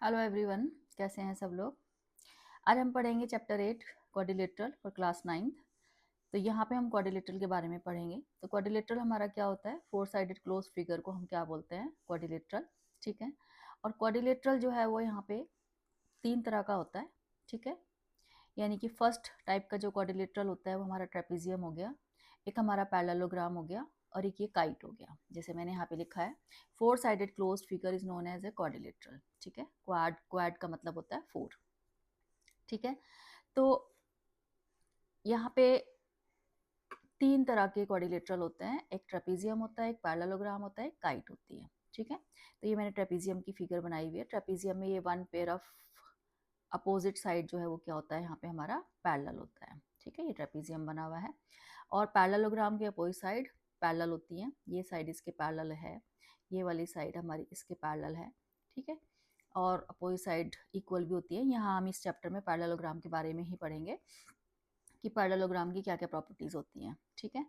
Hello everyone, कैसे हैं सब लोग। आज हम पढ़ेंगे चैप्टर 8 क्वाड्रिलेटरल फॉर क्लास 9। तो यहाँ पे हम क्वाड्रिलेटरल के बारे में पढ़ेंगे। तो क्वाड्रिलेटरल हमारा क्या होता है, फोर साइडेड क्लोज फिगर को हम क्या बोलते हैं, क्वाड्रिलेटरल। ठीक है। और क्वाड्रिलेटरल जो है वो यहाँ पे तीन तरह का होता है। ठीक है। यानी कि फर्स्ट टाइप का जो क्वाड्रिलेटरल होता है वो हमारा ट्रेपेजियम हो गया, एक हमारा पैरेललोग्राम हो गया, और एक ये काइट हो गया। जैसे मैंने यहाँ पे लिखा है, four sided closed figure is known as a quadrilateral. ठीक है। क्वाड क्वाड का मतलब होता है फोर। ठीक है। तो यहाँ पे तीन तरह के क्वाड्रिलेटरल होते हैं, एक ट्रेपेजियम होता है, एक पैरेललोग्राम होता है, एक काइट होती है। ठीक है। तो ये मैंने ट्रेपेजियम की फिगर बनाई हुई है। ट्रेपेजियम में ये one pair of opposite side जो है वो क्या होता है, यहाँ पे हमारा पैरेलल होता है। ठीक है। ये ट्रेपेजियम बना हुआ है। और पैरेललोग्राम के अपोजिट साइड पैरेलल होती हैं। ये साइड इसके पैरेलल है, ये वाली साइड हमारी इसके पैरेलल है। ठीक है। और अपोजिट साइड इक्वल भी होती है। यहाँ हम इस चैप्टर में पैरेललोग्राम के बारे में ही पढ़ेंगे कि पैरेललोग्राम की क्या क्या प्रॉपर्टीज होती हैं। ठीक है।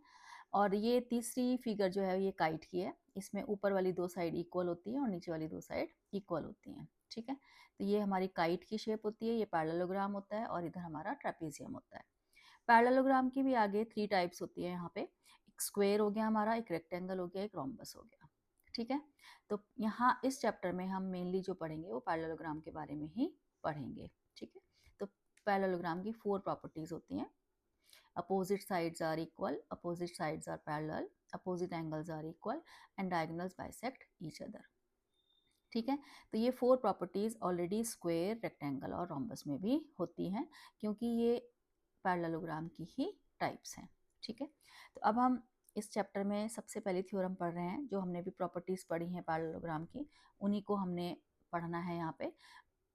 और ये तीसरी फिगर जो है ये काइट की है। इसमें ऊपर वाली दो साइड इक्वल होती हैं और नीचे वाली दो साइड इक्वल होती हैं। ठीक है। तो ये हमारी काइट की शेप होती है, ये पैरेललोग्राम होता है, और इधर हमारा ट्रेपेजियम होता है। पैरेललोग्राम की भी आगे थ्री टाइप्स होती है यहाँ पे। एक स्क्वायर हो गया हमारा, एक रेक्टेंगल हो गया, एक रोम्बस हो गया। ठीक है। तो यहाँ इस चैप्टर में हम मेनली जो पढ़ेंगे वो पैरेललोग्राम के बारे में ही पढ़ेंगे। ठीक है। तो पैरेललोग्राम की फोर प्रॉपर्टीज होती हैं। Opposite sides are equal, opposite sides are parallel, opposite angles are equal, and diagonals bisect each other. ठीक है। तो ये four properties already square, rectangle और रोम्बस में भी होती हैं, क्योंकि ये पैरेललोग्राम की ही टाइप्स हैं। ठीक है। तो अब हम इस चैप्टर में सबसे पहले थ्योरम पढ़ रहे हैं। जो हमने भी प्रॉपर्टीज पढ़ी हैं पैरेललोग्राम की, उन्हीं को हमने पढ़ना है यहाँ पे।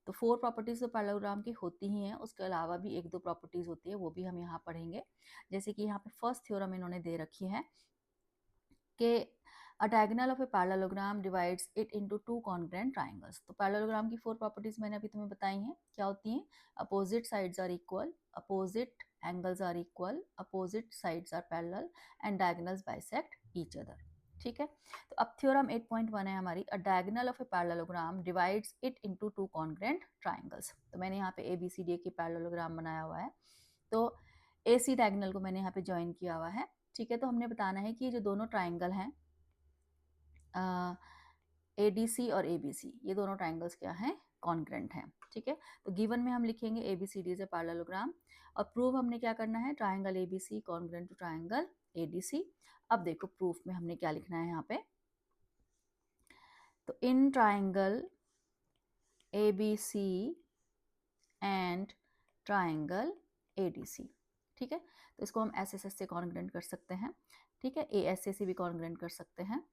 तो फोर प्रॉपर्टीज तो पैरेललोग्राम की होती ही हैं, उसके अलावा भी एक दो प्रॉपर्टीज होती है, वो भी हम यहाँ पढ़ेंगे। जैसे कि यहाँ पे फर्स्ट थ्योरम इन्होंने दे रखी है कि a diagonal of a parallelogram divides it into two congruent triangles. तो पैरेललोग्राम की फोर प्रॉपर्टीज मैंने अभी तुम्हें बताई हैं, क्या होती हैं। Opposite sides are equal, opposite angles are equal, opposite sides are parallel, and diagonals bisect each other. ठीक है। तो अब थ्योरम 8.1 है हमारी, a diagonal of a parallelogram divides it into two congruent triangles. तो मैंने यहाँ पे ABCD की पैरेललोग्राम बनाया हुआ है। तो AC डायगोनल को मैंने यहाँ पे ज्वाइन किया हुआ है। ठीक है। तो हमने बताना है कि ये जो दोनों ट्राइंगल हैं ADC और ABC, ये दोनों ट्राइंगल्स क्या हैं, कॉन्ग्रुएंट हैं। ठीक है। तो गिवन में हम लिखेंगे ABCD इज ए पैरेललोग्राम, और प्रूव हमने क्या करना है, triangle ABC congruent to triangle ADC। अब देखो प्रूफ में हमने क्या लिखना है यहाँ पे। तो in triangle ABC and triangle ADC। ठीक है। तो इसको हम SSS से कॉन्ग्रुएंट कर सकते हैं। ठीक है। ASA से भी कॉन्ग्रुएंट कर सकते हैं।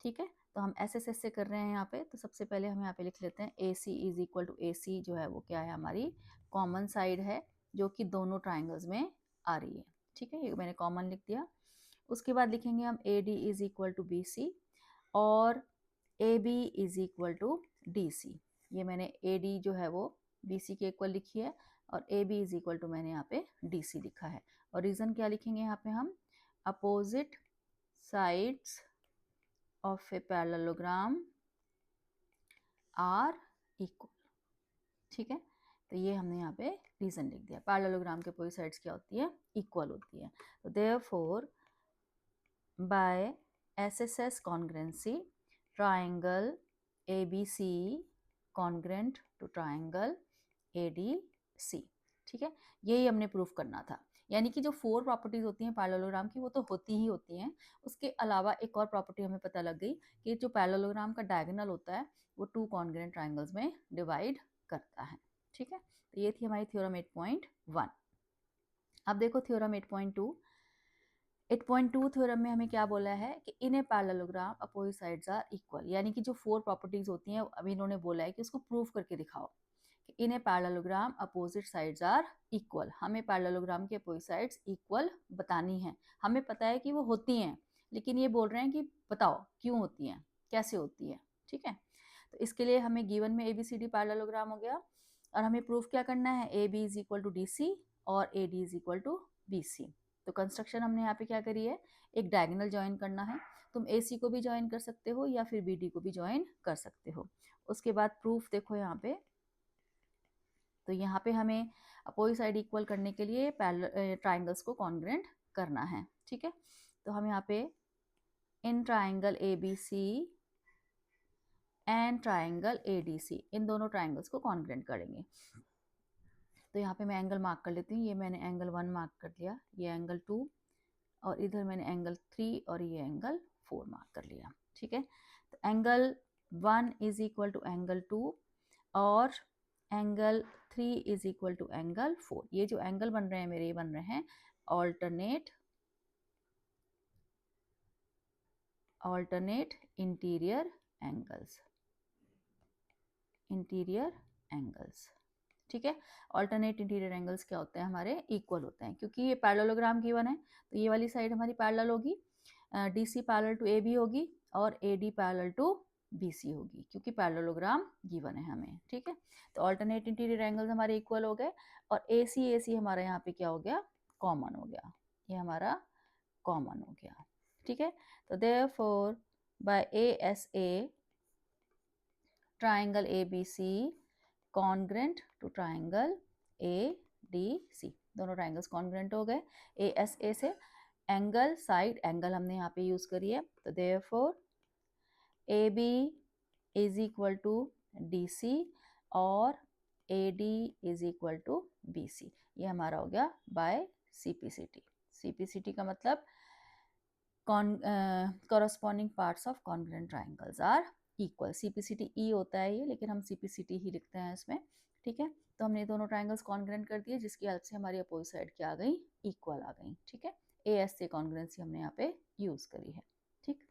ठीक है। तो हम SSS से कर रहे हैं यहाँ पे। तो सबसे पहले हम यहाँ पे लिख लेते हैं AC is equal to AC, जो है वो क्या है, हमारी कॉमन साइड है, जो कि दोनों ट्राइंगल्स में आ रही है। ठीक है। ये मैंने कॉमन लिख दिया। उसके बाद लिखेंगे हम AD is equal to BC और AB is equal to DC। ये मैंने AD जो है वो BC के इक्वल लिखी है, और AB इज इक्वल टू मैंने यहाँ पे DC लिखा है। और रीजन क्या लिखेंगे यहाँ पे हम, opposite sides of a parallelogram are equal. ठीक है। तो ये हमने यहाँ पे रीजन लिख दिया। पैरेललोग्राम के अपोजिट साइड्स क्या होती है, इक्वल होती है। तो therefore by SSS congruency triangle ABC congruent to triangle ADC। ठीक है। यही हमने प्रूफ करना था। यानी कि जो फोर प्रॉपर्टीज होती हैं पैरेललोग्राम की, वो तो होती ही होती हैं। उसके अलावा एक और प्रॉपर्टी हमें पता लग गई कि जो पैरेललोग्राम का डायगोनल होता है वो टू कॉन्ग्रुएंट ट्राइंगल्स में डिवाइड करता है। ठीक है। तो ये थी हमारी थ्योरम 8.1। अब देखो थ्योरम 8.2। 8.2 थ्योरम में हमें क्या बोला है कि in a parallelogram opposite sides are equal. यानी कि जो फोर प्रॉपर्टीज होती हैं अभी इन्होंने बोला है कि उसको प्रूव करके दिखाओ कि in a parallelogram opposite sides are equal. हमें पैरेललोग्राम के अपोजिट साइड्स इक्वल बतानी है। हमें पता है कि वो होती हैं, लेकिन ये बोल रहे हैं कि बताओ क्यों होती हैं, कैसे होती है। ठीक है। तो इसके लिए हमें गिवन में ABCD पैरेललोग्राम हो गया, और हमें प्रूफ क्या करना है, AB is equal to DC और AD is equal to BC। तो कंस्ट्रक्शन हमने यहाँ पे क्या करी है, एक डायगोनल ज्वाइन करना है। तुम AC को भी ज्वाइन कर सकते हो या फिर BD को भी ज्वाइन कर सकते हो। उसके बाद प्रूफ देखो यहाँ पे, तो यहाँ पे हमें अपोजिट साइड इक्वल करने के लिए ट्राइंगल्स को कॉन्ग्रेंट करना है, ठीक है। तो हम यहाँ पे इन triangle ABC and triangle ADC, इन दोनों ट्राइंगल्स को कॉन्ग्रेंट करेंगे। तो यहाँ पे मैं एंगल मार्क कर लेती हूँ। ये मैंने एंगल 1 मार्क कर लिया, ये एंगल 2, और इधर मैंने एंगल 3 और ये एंगल 4 मार्क कर लिया, ठीक है। तो angle 1 is equal to angle 2 और angle 3 is equal to angle 4। ये जो एंगल बन रहे हैं मेरे, ये बन रहे हैं ऑल्टरनेट इंटीरियर एंगल्स, ठीक है। ऑल्टरनेट इंटीरियर एंगल्स क्या होते हैं हमारे, इक्वल होते हैं, क्योंकि ये पैरेललोग्राम गिवन है तो ये वाली साइड हमारी पैरेलल होगी, DC पैरेलल टू AB होगी और AD पैरेलल टू BC होगी, क्योंकि पैरेललोग्राम गिवन है हमें, ठीक है। तो ऑल्टरनेट इंटीरियर एंगल्स हमारे इक्वल हो गए और AC हमारा यहाँ पे क्या हो गया, कॉमन हो गया, ये हमारा कॉमन हो गया, ठीक है। तो therefore by ASA triangle ABC congruent to triangle ADC, दोनों ट्राइंगल्स कॉन्ग्रेंट हो गए। ASA से एंगल, साइड एंगल हमने यहाँ पे यूज करी है, तो therefore AB is equal to DC और AD is equal to BC, ये हमारा हो गया बाय CPCT का मतलब corresponding parts of congruent triangles are equal। CPCT E होता है ये, लेकिन हम CPCT ही लिखते हैं इसमें, ठीक है। तो हमने दोनों ट्राइंगल्स कॉन्ग्रेंट कर दिए, जिसकी हेल्प से हमारी अपोजिट साइड क्या आ गई, इक्वल आ गई, ठीक है। AS कॉन्ग्रेंसी हमने यहाँ पे यूज करी है, ठीक।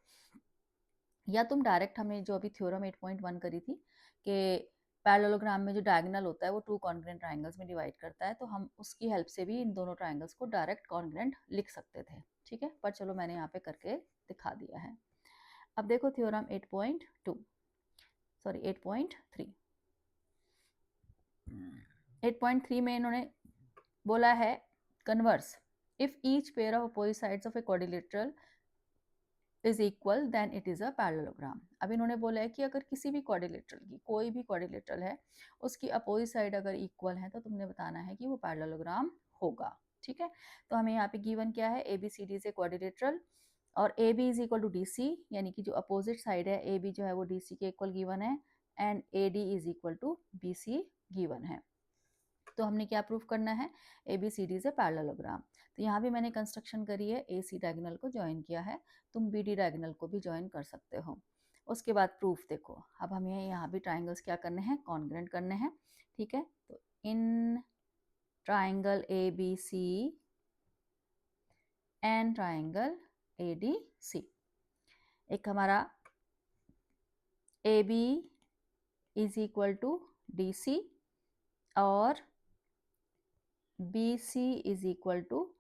या तुम डायरेक्ट, हमें जो अभी थ्योरम 8.1 करी थी कि पैरेललोग्राम में जो डायगोनल होता है वो 2 कॉन्ग्रेंट ट्राइंगल्स में डिवाइड करता है, तो हम उसकी हेल्प से भी इन दोनों ट्राइंगल्स को डायरेक्ट कॉन्ग्रेंट लिख सकते थे, ठीक है। पर चलो मैंने यहाँ पे करके दिखा दिया है। अब देखो थ्योरम 8.3 में इन्होंने बोला है converse, if each pair of opposite sides of a quadrilateral is equal then it is a parallelogram. अब इन्होंने बोला है कि अगर किसी भी क्वाड्रिलेटरल की, कोई भी क्वाड्रिलेटरल है, उसकी अपोजिट साइड अगर इक्वल है तो तुमने बताना है कि वो पैरेललोग्राम होगा, ठीक है। तो हमें यहाँ पे गिवन क्या है, ABCD से क्वाड्रिलेटरल और AB is equal to DC, यानी कि जो अपोजिट साइड है AB जो है वो DC के इक्वल गिवन है, and AD is equal to BC given है। तो हमने क्या प्रूफ करना है, ABCD से पैरेललोग्राम। तो यहाँ भी मैंने कंस्ट्रक्शन करी है, AC डायगोनल को ज्वाइन किया है, तुम BD डायगोनल को भी ज्वाइन कर सकते हो। उसके बाद प्रूफ देखो, अब हमें यहाँ भी ट्राइंगल्स क्या करने हैं, कॉन्ग्रेंट करने हैं, ठीक है। तो in triangle ABC and triangle ADC, एक हमारा AB is equal to DC और BC is equal to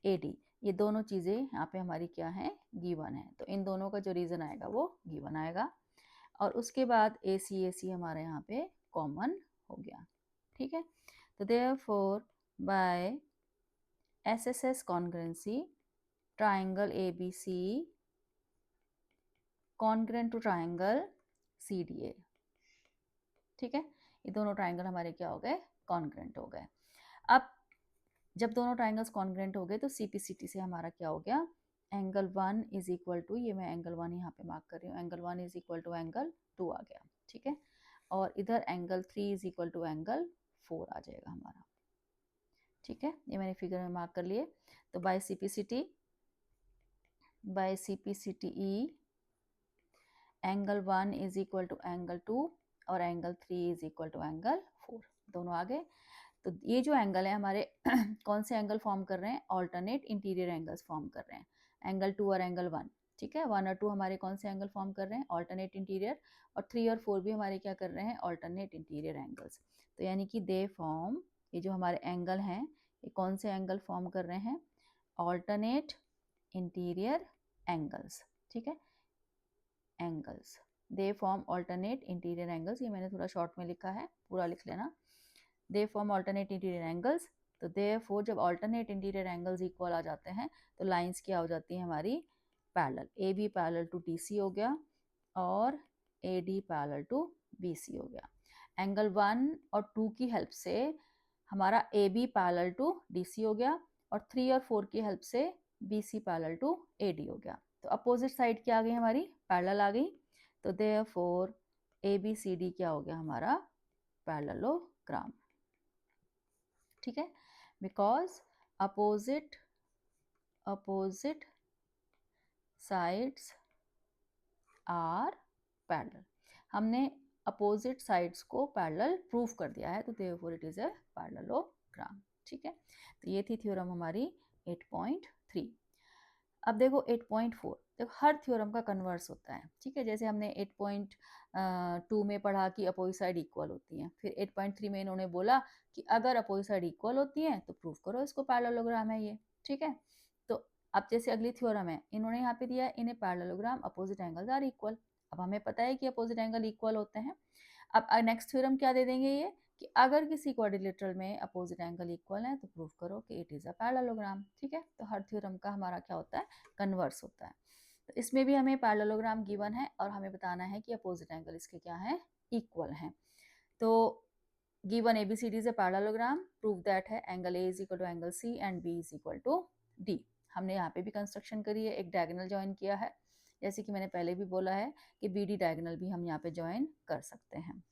AD, ये दोनों चीज़ें यहाँ पे हमारी क्या है, गिवन है। तो इन दोनों का जो रीज़न आएगा वो गिवन आएगा, और उसके बाद AC हमारे यहाँ पे कॉमन हो गया, ठीक है। तो therefore by SSS congruency triangle ABC congruent to triangle CDA, ठीक है। ये दोनों ट्राइंगल हमारे क्या हो गए, कॉन्ग्रेंट हो गए। अब जब दोनों ट्राइंगल्स कॉन्ग्रेंट हो गए तो CPCT से हमारा क्या हो गया, एंगल 1 इज इक्वल टू, ये मैं एंगल 1 यहाँ पे मार्क कर रही हूँ, angle 1 is equal to angle 2 आ गया, ठीक है। और इधर angle 3 is equal to angle 4 आ जाएगा हमारा, ठीक है। ये मैंने फिगर में मार्क कर लिए। तो by CPCT E angle 1 is equal to angle 2 और angle 3 is equal to angle 4, दोनों आ गए। तो ये जो एंगल है हमारे कौन से एंगल फॉर्म कर रहे हैं, ऑल्टरनेट इंटीरियर एंगल्स फॉर्म कर रहे हैं, एंगल 2 और एंगल 1, ठीक है। 1 और 2 हमारे कौन से एंगल फॉर्म कर रहे हैं, ऑल्टरनेट इंटीरियर, और 3 और 4 भी हमारे क्या कर रहे हैं, ऑल्टरनेट इंटीरियर एंगल्स। तो यानी कि दे फॉर्म, ये जो हमारे एंगल हैं ये कौन से एंगल फॉर्म कर रहे हैं, ऑल्टरनेट इंटीरियर एंगल्स, ठीक है। एंगल्स, दे फॉर्म ऑल्टरनेट इंटीरियर एंगल्स, ये मैंने थोड़ा शॉर्ट में लिखा है, पूरा लिख लेना, they form alternate interior angles. तो देयरफॉर जब ऑल्टरनेट इंटीरियर एंगल्स इक्वल आ जाते हैं तो लाइंस क्या हो जाती है हमारी, parallel, AB parallel to DC हो गया और AD पैरेलल टू BC हो गया। एंगल 1 और 2 की हेल्प से हमारा A B parallel to D C हो गया, और 3 और 4 की हेल्प से B C parallel to A D हो गया। तो अपोजिट साइड क्या आ गई हमारी, पैरेलल आ गई। तो therefore A B C D क्या हो गया हमारा, पैरेललोग्राम। ठीक है, because opposite sides are parallel, हमने अपोजिट साइड्स को पैरेलल प्रूव कर दिया है, तो therefore it is a parallelogram. ठीक है, तो ये थी थ्योरम हमारी 8.3। अब देखो 8.4, देखो हर थ्योरम का कन्वर्स होता है। ठीक है, जैसे हमने 8.2 में पढ़ा कि अपोजिट साइड इक्वल होती हैं, फिर 8.3 में इन्होंने बोला कि अगर अपोजिट साइड इक्वल होती हैं तो प्रूव करो इसको पैरेललोग्राम है ये। ठीक है, तो अब जैसे अगली थ्योरम है, इन्होंने यहाँ पे दिया है in a parallelogram opposite angles are equal. अब हमें पता है कि अपोजिट एंगल इक्वल होते हैं। अब नेक्स्ट थ्योरम क्या दे देंगे ये, कि अगर किसी क्वाड्रिलेटरल में अपोजिट एंगल इक्वल है तो प्रूव करो कि इट इज अ पैरेललोग्राम। ठीक है, तो हर थ्योरम का हमारा क्या होता है, कन्वर्स होता है। तो इसमें भी हमें पैरेललोग्राम गिवन है और हमें बताना है कि अपोजिट एंगल इसके क्या है, इक्वल हैं। तो given ABCD is a parallelogram, prove that है angle A is equal to angle C and B is equal to D। हमने यहाँ पे भी कंस्ट्रक्शन करी है, एक डायगोनल ज्वाइन किया है, जैसे कि मैंने पहले भी बोला है कि BD डायगोनल भी हम यहाँ पे ज्वाइन कर सकते हैं।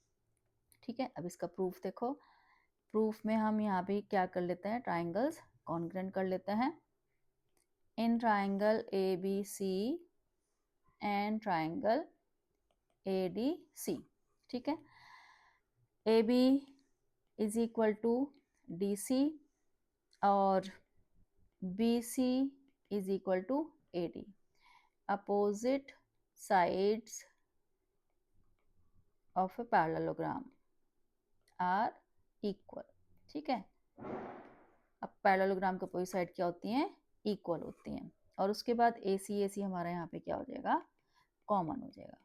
ठीक है, अब इसका प्रूफ देखो। प्रूफ में हम यहाँ पे क्या कर लेते हैं, ट्राइंगल्स कॉन्ग्रुएंट कर लेते हैं। In triangle ABC and triangle ADC। ठीक है, AB is equal to DC और BC is equal to AD। Opposite sides of a parallelogram are equal. ठीक है, अब पैरेललोग्राम के अपोजिट साइड क्या होती हैं, इक्वल होती हैं। और उसके बाद AC हमारा यहाँ पे क्या हो जाएगा, कॉमन हो जाएगा।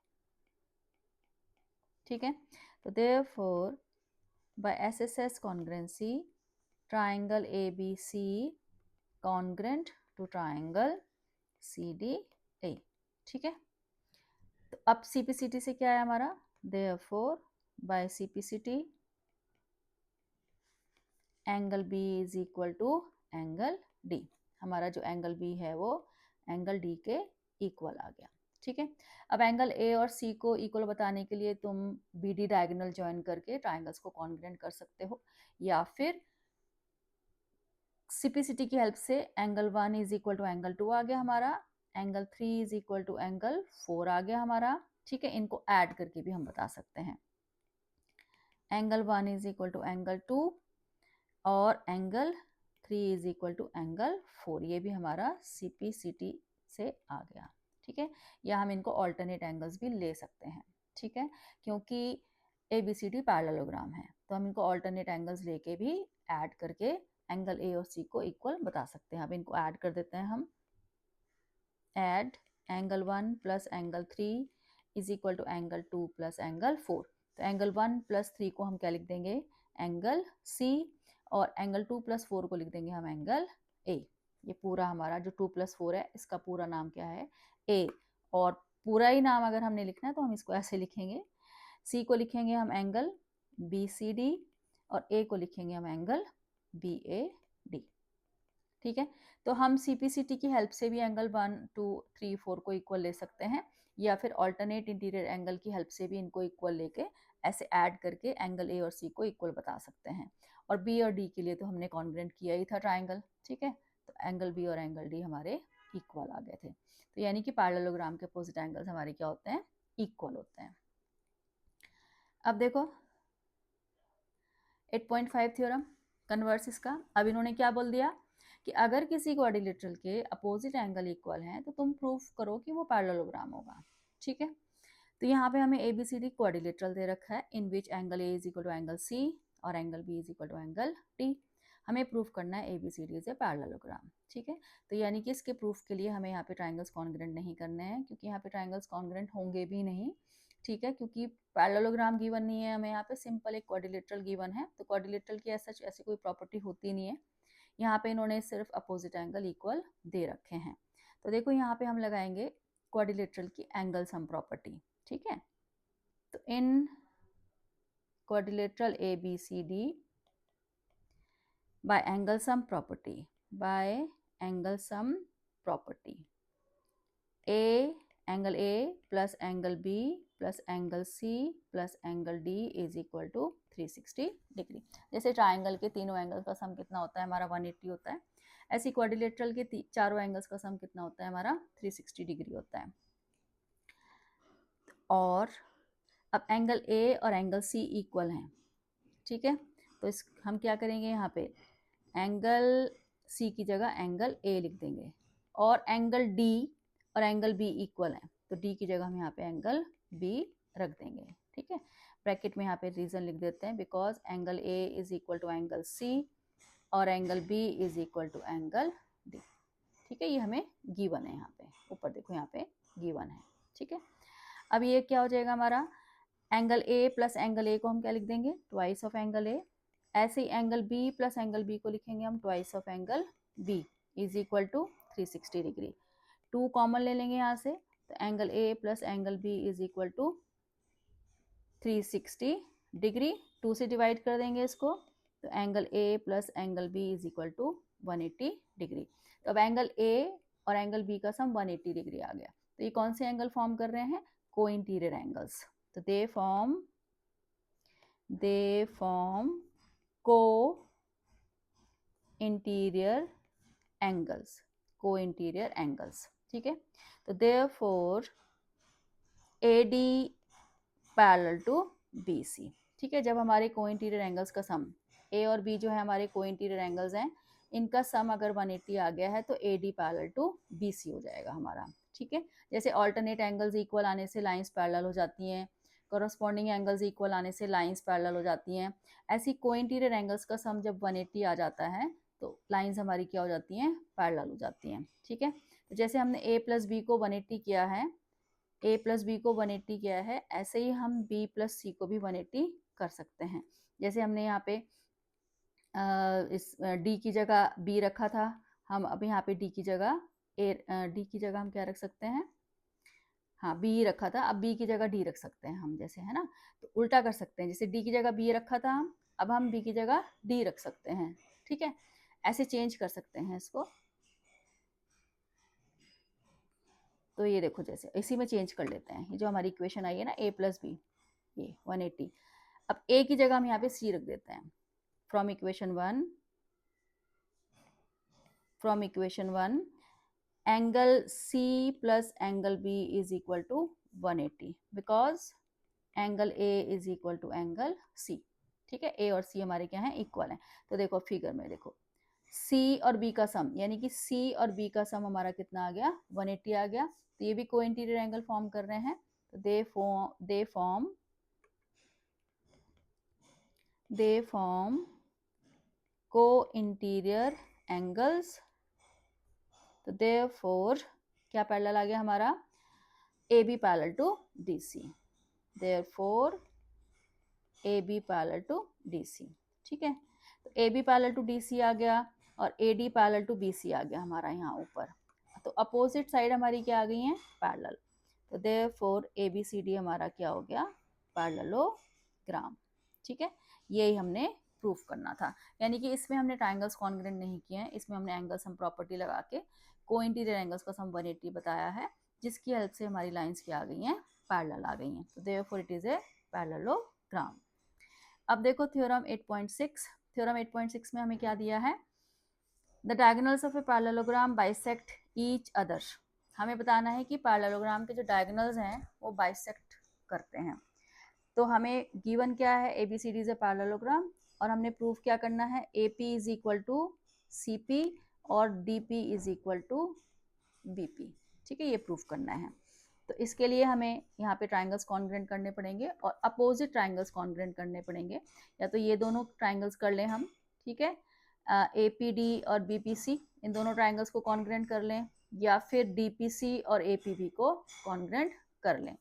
ठीक है, तो therefore by SSS congruency triangle ABC congruent to triangle CDA। ठीक है, तो अब CPCT से क्या है हमारा, therefore by CPCT angle B is equal to angle D। हमारा जो एंगल B है वो एंगल D के इक्वल आ गया। ठीक है, अब एंगल A और C को इक्वल बताने के लिए तुम BD डायगोनल ज्वाइन करके ट्राइंगल्स को कॉन्ग्रुएंट कर सकते हो, या फिर CPCT की हेल्प से angle 1 is equal to angle 2 आ गया हमारा, angle 3 is equal to angle 4 आ गया हमारा। ठीक है, इनको ऐड करके भी हम बता सकते हैं। Angle 1 is equal to angle 2 और angle 3 is equal to angle 4, ये भी हमारा CPCT से आ गया। ठीक है, या हम इनको ऑल्टरनेट एंगल्स भी ले सकते हैं। ठीक है, क्योंकि ABCD पैरेललोग्राम है तो हम इनको ऑल्टरनेट एंगल्स लेके भी ऐड करके एंगल A और C को इक्वल बता सकते हैं। अब इनको ऐड कर देते हैं हम। Add angle 1 plus angle 3 is equal to angle 2 plus angle 4। तो एंगल 1 प्लस 3 को हम क्या लिख देंगे, एंगल C, और एंगल 2 प्लस 4 को लिख देंगे हम एंगल A। ये पूरा हमारा जो 2 प्लस 4 है इसका पूरा नाम क्या है, A। और पूरा ही नाम अगर हमने लिखना है तो हम इसको ऐसे लिखेंगे, C को लिखेंगे हम एंगल BCD और A को लिखेंगे हम एंगल BAD। ठीक है, तो हम CPCT की हेल्प से भी एंगल 1 2 3 4 को इक्वल ले सकते हैं, या फिर ऑल्टरनेट इंटीरियर एंगल की हेल्प से भी इनको इक्वल लेके ऐसे ऐड करके एंगल A और C को इक्वल बता सकते हैं। और B और D के लिए तो हमने कॉन्ग्रुएंट किया ही था ट्राइंगल। ठीक है, तो एंगल B और एंगल D हमारे इक्वल आ गए थे। तो यानी कि पैरेललोग्राम के अपोजिट एंगल्स हमारे क्या होते हैं, इक्वल होते हैं। अब देखो 8.5 थ्योरम कन्वर्स इसका। अब इन्होंने क्या बोल दिया कि अगर किसी क्वाड्रिलेटरल के अपोजिट एंगल इक्वल हैं तो तुम प्रूफ करो कि वो पैरेललोग्राम होगा। ठीक है, तो यहाँ पे हमें ABCD क्वाड्रिलेटरल दे रखा है in which angle A is equal to angle C और angle B is equal to angle D। हमें प्रूफ करना है ABCD इज ए पैरेललोग्राम। ठीक है, तो यानी कि इसके प्रूफ के लिए हमें यहाँ पे ट्राइंगल्स कॉन्ग्रुएंट नहीं करने हैं, क्योंकि यहाँ पे ट्राइंगल्स कॉन्ग्रुएंट होंगे भी नहीं। ठीक है, क्योंकि पैरेललोग्राम गिवन नहीं है हमें, यहाँ पे सिंपल एक क्वाड्रिलेटरल गिवन है, तो क्वाड्रिलेटरल की ऐसी कोई प्रॉपर्टी होती नहीं है। यहाँ पे इन्होंने सिर्फ अपोजिट एंगल इक्वल दे रखे हैं। तो देखो यहाँ पे हम लगाएंगे क्वाड्रिलेटरल की एंगल सम प्रॉपर्टी। ठीक है, तो इन quadrilateral ABCD by angle sum property, by angle sum property. Angle A plus angle B plus angle C plus angle D is equal to 360 degree. जैसे ट्राइंगल के तीनों एंगल का सम कितना होता है हमारा 180 होता है, ऐसे क्वाड्रिलेटरल के चारों एंगल्स का सम कितना होता है हमारा 360 डिग्री होता है। और अब एंगल A और एंगल C इक्वल हैं, ठीक है, तो इस हम क्या करेंगे, यहाँ पे एंगल C की जगह एंगल A लिख देंगे, और एंगल D और एंगल B इक्वल हैं, तो D की जगह हम यहाँ पे एंगल B रख देंगे, ठीक है। ब्रैकेट में यहाँ पे रीज़न लिख देते हैं, because angle A is equal to angle C और angle B is equal to angle D, ठीक है। ये हमें गिवन है, यहाँ पे ऊपर देखो यहाँ पे गिवन है, ठीक है। अब ये क्या हो जाएगा हमारा, angle A plus angle A को हम क्या लिख देंगे, ट्वाइस ऑफ एंगल A। ऐसे ही angle B plus angle B को लिखेंगे हम twice of angle B is equal to 360 degree. 2 common ले लेंगे यहाँ से, तो angle A plus angle B is equal to 360 degree. 2 से डिवाइड कर देंगे इसको, तो angle A plus angle B is equal to 180 degree. तो अब एंगल A और एंगल B का सम 180 डिग्री आ गया। तो ये कौन से एंगल फॉर्म कर रहे हैं, को इंटीरियर एंगल्स। तो they form co interior angles, co interior angles, ठीक है। तो therefore AD parallel to BC, ठीक है। जब हमारे को इंटीरियर एंगल्स का सम, A और B जो है हमारे को इंटीरियर एंगल्स हैं, इनका सम अगर 180 आ गया है तो AD पैरेलल टू BC हो जाएगा हमारा, ठीक है। जैसे ऑल्टरनेट एंगल्स इक्वल आने से लाइंस पैरेलल हो जाती हैं, कॉरस्पॉन्डिंग एंगल्स इक्वल आने से लाइंस पैरेलल हो जाती हैं, ऐसी को इंटीरियर एंगल्स का सम जब 180 आ जाता है तो लाइंस हमारी क्या हो जाती हैं, पैरेलल हो जाती हैं, ठीक है। तो जैसे हमने A प्लस बी को 180 किया है, A प्लस बी को 180 किया है, ऐसे ही हम B प्लस सी को भी 180 कर सकते हैं। जैसे हमने यहाँ पे इस D की जगह B रखा था, हम अब यहाँ पे D की जगह D की जगह हम क्या रख सकते हैं, हाँ B रखा था, अब B की जगह D रख सकते हैं हम, जैसे है ना, तो उल्टा कर सकते हैं, जैसे D की जगह B रखा था हम, अब हम B की जगह D रख सकते हैं, ठीक है। ऐसे चेंज कर सकते हैं इसको। तो ये देखो जैसे इसी में चेंज कर लेते हैं, ये जो हमारी इक्वेशन आई है ना A प्लस बी, ये 180, अब A की जगह हम यहाँ पे C रख देते हैं। From equation one angle C plus angle B is equal to 180 because angle A is equal to angle C, ठीक है। A और C हमारे क्या हैं, इक्वल हैं। तो देखो फिगर में देखो C और B का सम, यानी कि C और B का सम हमारा कितना आ गया, 180 आ गया। तो ये भी को इंटीरियर एंगल फॉर्म कर रहे हैं, तो they form co interior angles. तो देयरफॉर क्या पैरेलल आ गया हमारा, AB parallel to DC, therefore AB parallel to DC, ठीक है। तो AB पैरेलल टू DC आ गया और AD पैरेलल टू BC आ गया हमारा यहाँ ऊपर, तो अपोजिट साइड हमारी क्या आ गई हैं, पैरेलल। तो देयरफॉर ABCD हमारा क्या हो गया, पैरेललोग्राम, ठीक है। यही हमने प्रूफ करना था, यानी कि इसमें हमने ट्राइंगल्स कॉन्ग्रुएंट नहीं किए हैं, इसमें हमने एंगल सम प्रॉपर्टी लगा के को इंटीरियर एंगल्स का सम 180 बताया है, जिसकी हेल्प से हमारी लाइंस क्या आ गई हैं, पैरेलल आ गई हैं। तो therefore it is a parallelogram. अब देखो थ्योरम 8.6, थ्योरम 8.6 में हमें क्या दिया है, the diagonals of a parallelogram bisect each other. हमें बताना है कि पैरेललोग्राम के जो डायगोनल्स हैं वो बाइसेक्ट करते हैं। तो हमें गिवन क्या है, ABCD इज ए पैरेललोग्राम, और हमने प्रूफ क्या करना है, AP is equal to CP और DP is equal to BP, ठीक है, ये प्रूफ करना है। तो इसके लिए हमें यहाँ पे ट्राइंगल्स कॉन्ग्रुएंट करने पड़ेंगे और अपोजिट ट्राइंगल्स कॉन्ग्रुएंट करने पड़ेंगे, या तो ये दोनों ट्राइंगल्स कर लें हम, ठीक है, APD और BPC, इन दोनों ट्राइंगल्स को कॉन्ग्रुएंट कर लें, या फिर DPC और APB को कॉन्ग्रुएंट कर लें।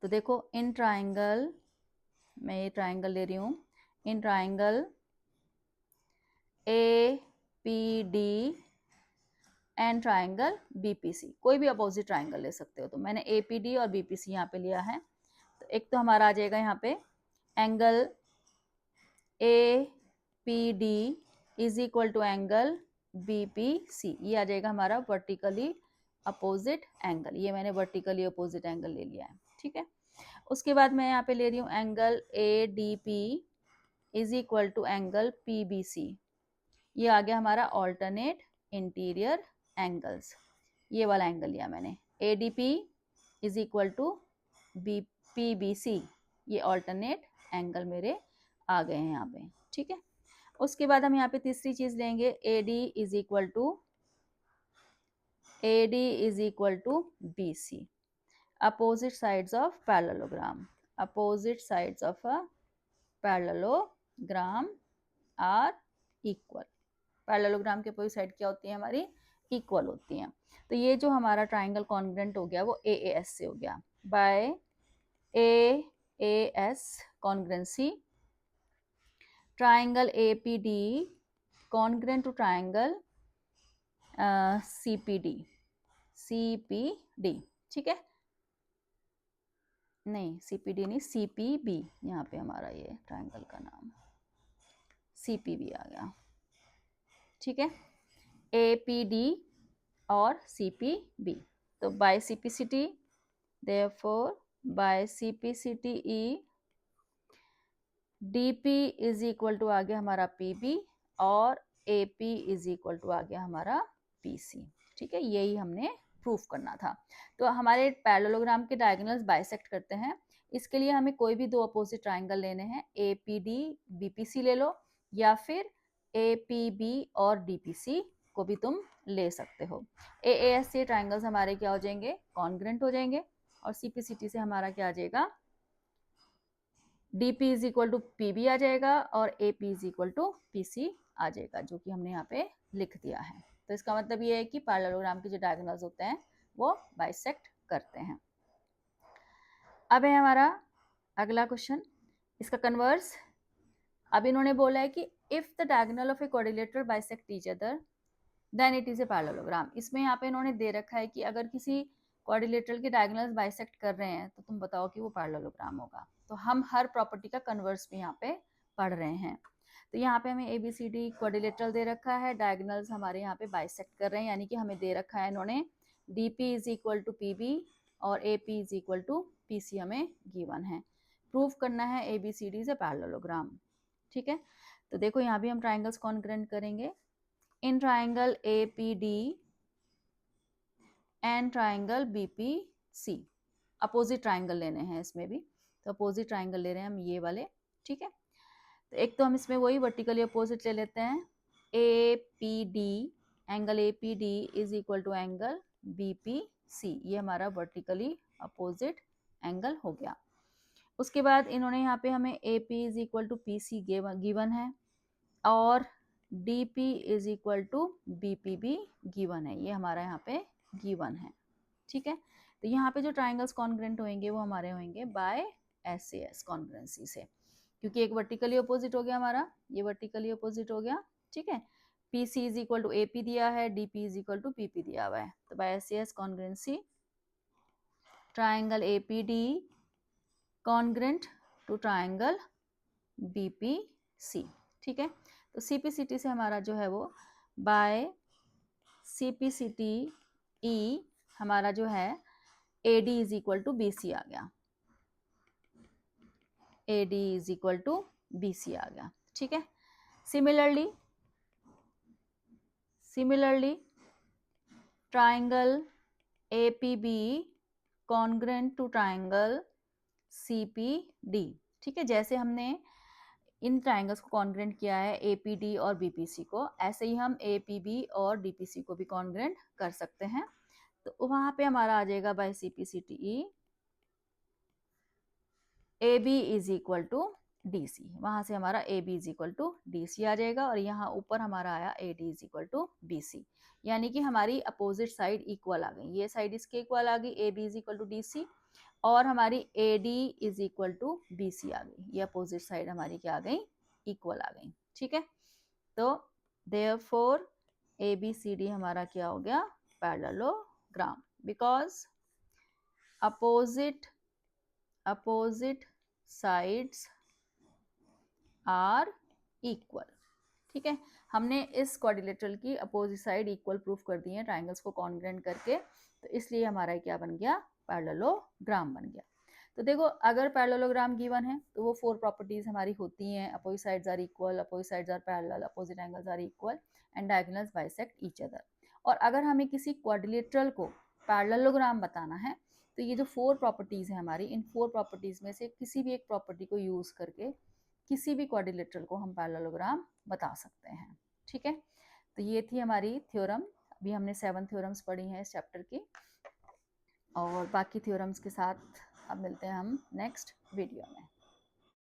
तो देखो इन ट्राइंगल, मैं ये ट्राइंगल ले रही हूँ, in triangle APD and triangle BPC, कोई भी अपोजिट ट्राइंगल ले सकते हो। तो मैंने APD और BPC यहाँ पे लिया है। तो एक तो हमारा आ जाएगा यहाँ पे angle A P D is equal to angle B P C, ये आ जाएगा हमारा वर्टिकली अपोजिट एंगल। ये मैंने वर्टिकली अपोजिट एंगल ले लिया है, ठीक है। उसके बाद मैं यहाँ पे ले रही हूँ angle A D P is equal to angle P B C, ये आ गया हमारा ऑल्टरनेट इंटीरियर एंगल्स। ये वाला एंगल लिया मैंने, A D P is equal to B P B C, ये ऑल्टरनेट एंगल मेरे आ गए हैं यहाँ पे, ठीक है। उसके बाद हम यहाँ पे तीसरी चीज लेंगे, A D is equal to B C, opposite sides of parallelogram, opposite sides of a parallelogram are equal. Parallelogram के अपोजिट साइड क्या होती है हमारी, इक्वल होती हैं। तो ये जो हमारा ट्राइंगल कॉन्ग्रुएंट हो गया वो ए एस से हो गया, by A S congruency triangle A P D congruent to triangle C P D, ठीक है। नहीं सी पी डी नहीं, सी पी बी, यहाँ पे हमारा ये ट्राइंगल का नाम सी पी बी आ गया, ठीक है। ए पी डी और सी पी बी, तो by C P C T, therefore by C P C T ई D P is equal to आ गया हमारा पी बी और A P is equal to आ गया हमारा पी सी, ठीक है। यही हमने प्रूफ करना था। तो हमारे पैरेललोग्राम के डायगोनल्स बाइसेक्ट करते हैं, इसके लिए हमें कोई भी दो अपोजिट ट्राइंगल लेने हैं, A P D B P C ले लो, या फिर ए पी बी और डी पी सी को भी तुम ले सकते हो। ए एस से ट्राइंगल्स हमारे क्या हो जाएंगे, कॉन्ग्रुएंट हो जाएंगे, और सी पी सी टी से हमारा क्या आ जाएगा, D P is equal to P B आ जाएगा और A P is equal to P C आ जाएगा, जो कि हमने यहाँ पे लिख दिया है। तो इसका मतलब ये है कि पैरेललोग्राम के जो डायगोनल्स होते हैं वो बाइसेक्ट करते हैं। अब है हमारा अगला क्वेश्चन, इसका कन्वर्स। अब इन्होंने बोला है कि if the diagonal of a quadrilateral bisect each other than it is a parallelogram. इसमें यहाँ पे इन्होंने दे रखा है कि अगर किसी क्वाड्रिलेटरल के डायगोनल्स बाइसेक्ट कर रहे हैं तो तुम बताओ कि वो पैरेललोग्राम होगा। तो हम हर प्रॉपर्टी का कन्वर्स भी यहाँ पे पढ़ रहे हैं। तो यहाँ पे हमें A B C D quadrilateral दे रखा है, डायगोनल्स हमारे यहाँ पे बाइसेक्ट कर रहे हैं, यानी कि हमें दे रखा है इन्होंने D P is equal to P B और A P is equal to P C हमें गिवन है। प्रूव करना है A B C D is a parallelogram, ठीक है। तो देखो यहाँ भी हम ट्राइंगल्स कॉन्ग्रुएंट करेंगे। In triangle A P D and triangle B P C, opposite triangle लेने हैं इसमें भी, तो अपोजिट ट्राइंगल ले रहे हैं हम ये वाले, ठीक है। तो एक तो हम इसमें वही वर्टिकली अपोजिट ले लेते हैं, A P D, angle A P D is equal to angle B P C, ये हमारा वर्टिकली अपोजिट एंगल हो गया। उसके बाद इन्होंने यहाँ पे हमें A P is equal to P C given है और D P is equal to B P B given है, ये हमारा यहाँ पे गिवन है, ठीक है। तो यहाँ पे जो ट्राइंगल्स कॉन्ग्रुएंट होंगे वो हमारे होंगे bye S A S congruency से, क्योंकि एक वर्टिकली अपोजिट हो गया हमारा, ये वर्टिकली अपोजिट हो गया, ठीक है। P C is equal to A P दिया है, D P is equal to P P दिया हुआ है, तो by S A S congruency triangle A P D congruent to triangle B P C, ठीक है। तो सी पी सी टी से हमारा जो है वो by C P C T ई हमारा जो है A D is equal to B C आ गया, A D is equal to B C आ गया, ठीक है। Similarly triangle A P B congruent to triangle C P D, ठीक है। जैसे हमने इन ट्राइंगल्स को कॉन्ग्रुएंट किया है ए पी डी और बी पी सी को, ऐसे ही हम ए पी बी और डी पी सी को भी कॉन्ग्रुएंट कर सकते हैं। तो वहां पे हमारा आ जाएगा by C P C T ई A B is equal to D C, वहां से हमारा A B is equal to D C आ जाएगा, और यहाँ ऊपर हमारा आया A D is equal to B C, यानी कि हमारी अपोजिट साइड इक्वल आ गई, ये साइड इसके इक्वल आ गई, A B is equal to D C, और हमारी A D is equal to B C आ गई, ये अपोजिट साइड हमारी क्या आ गई, इक्वल आ गई, ठीक है। तो therefore A B C D हमारा क्या हो गया, parallelogram, because opposite sides are equal. ठीक है, हमने इस क्वाड्रिलेटरल की अपोजिट साइड इक्वल प्रूफ कर दी है ट्राइंगल्स को कॉन्ग्रुएंट करके, तो इसलिए हमारा क्या बन गया, पैरेललोग्राम बन गया। तो देखो अगर पैरेललोग्राम गिवन है तो वो 4 प्रॉपर्टीज हमारी होती हैं, opposite sides are equal, opposite sides are parallel, opposite angles are equal and diagonals bisect each other. और अगर हमें किसी क्वाड्रिलेटरल को पैरेललोग्राम बताना है तो ये जो 4 प्रॉपर्टीज है हमारी, इन 4 प्रॉपर्टीज में से किसी भी एक प्रॉपर्टी को यूज करके किसी भी क्वाड्रिलेटरल को हम पैरेललोग्राम बता सकते हैं। ठीक है, तो ये थी हमारी थ्योरम। अभी हमने 7 थ्योरम्स पढ़ी हैं इस चैप्टर की, और बाकी थ्योरम्स के साथ अब मिलते हैं हम नेक्स्ट वीडियो में।